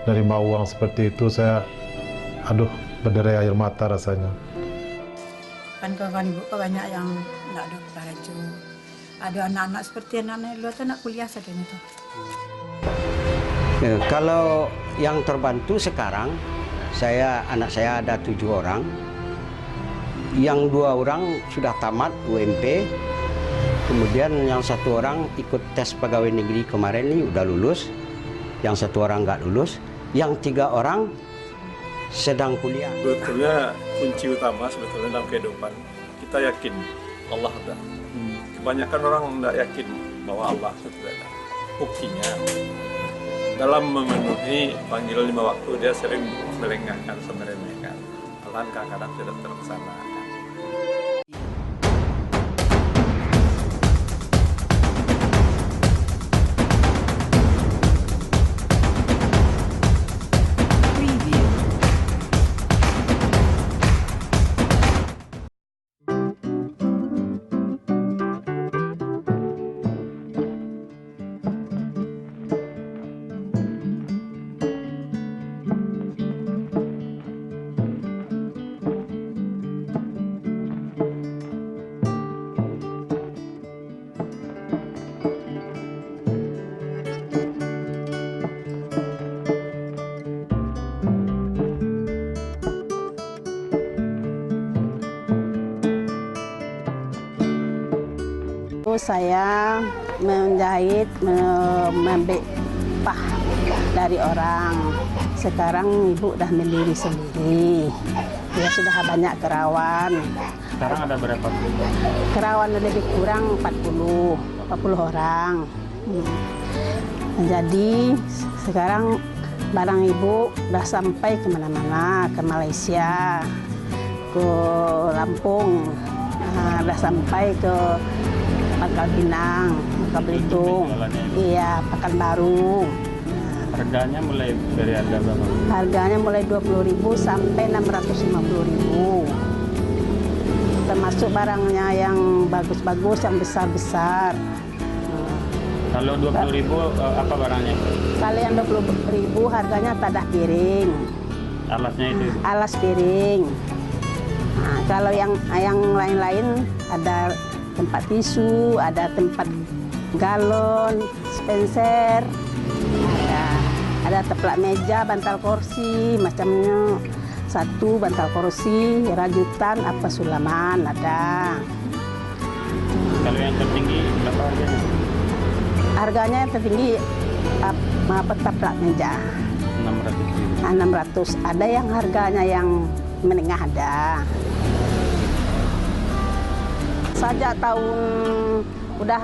nerima uang seperti itu, saya aduh berderai air mata rasanya. Kan kawan ibu banyak yang nggak ada baju, ada anak-anak seperti anak-anak luar tuh anak kuliah saja itu. Kalau yang terbantu sekarang, anak saya ada 7 orang, yang 2 orang sudah tamat UMP, kemudian yang 1 orang ikut tes pegawai negeri kemarin ini udah lulus, yang 1 orang nggak lulus, yang 3 orang sedang kuliah. Sebetulnya kunci utama sebetulnya dalam kehidupan kita yakin Allah ada. Kebanyakan orang tidak yakin bahwa Allah sudah ada. Buktinya dalam memenuhi panggilan 5 waktu dia sering melengahkan, meremehkan. Alangkah kadang tidak terlaksana. Saya menjahit, mengambil upah dari orang. Sekarang ibu udah mandiri sendiri. Dia sudah banyak kerawan. Sekarang ada berapa? Kerawan lebih kurang 40 orang. Jadi sekarang barang ibu udah sampai kemana-mana, ke Malaysia, ke Lampung, udah sampai ke Pangkal Pinang, Bangka Belitung, iya, Pekanbaru. Harganya mulai dari harga berapa? Harganya mulai 20.000 sampai 650.000. Termasuk barangnya yang bagus-bagus, yang besar-besar. Kalau 20.000 apa barangnya? Kalau yang 20.000 harganya tadah piring. Alasnya itu? Alas piring. Nah, kalau yang lain-lain ada tempat tisu, ada tempat galon, dispenser, ada teplak meja, bantal kursi, macamnya 1 bantal kursi, rajutan, apa sulaman ada. Kalau yang tertinggi berapa harganya? Harganya yang tertinggi teplak meja 600.000. 600. Ada yang harganya yang menengah ada. Sajak tahun udah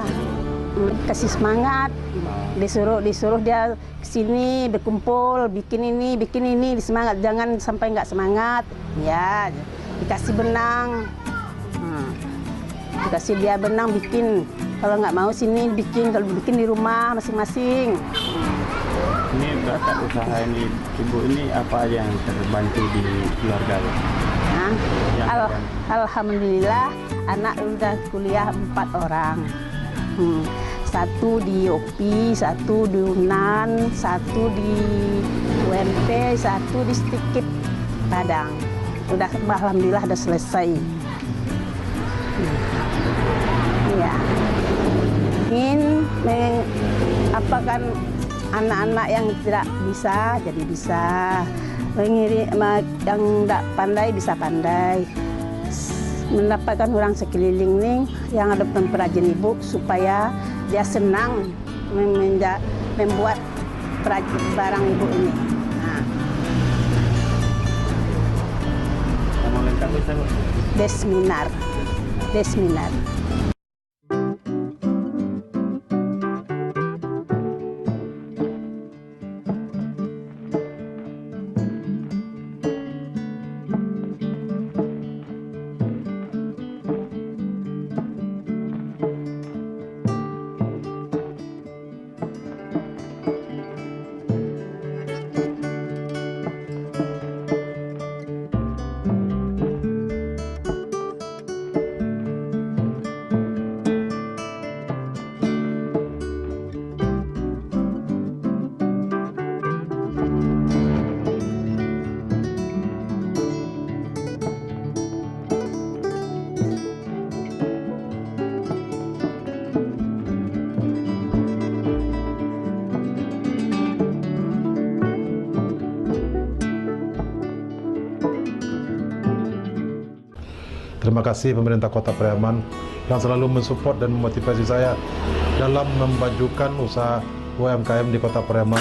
kasih semangat, disuruh dia kesini berkumpul, bikin ini, disemangat, jangan sampai nggak semangat, ya dikasih benang, dikasih dia benang bikin, kalau nggak mau sini bikin, kalau bikin di rumah masing-masing. Ini berkat usaha ini ibu ini apa aja yang terbantu di keluarga? Alhamdulillah anak udah kuliah 4 orang. 1 di UPI, 1 di UNAN, 1 di UMP, 1 di Stikip Padang. Udah alhamdulillah udah selesai. Ya. Ingin apakan anak-anak yang tidak bisa jadi bisa. Yang tidak pandai bisa pandai, mendapatkan orang sekeliling nih yang ada pengrajin ibu supaya dia senang membuat barang ibu ini. Nah. Nama lengkap itu Desminar. terima kasih pemerintah Kota Pariaman yang selalu mensupport dan memotivasi saya dalam memajukan usaha UMKM di Kota Pariaman.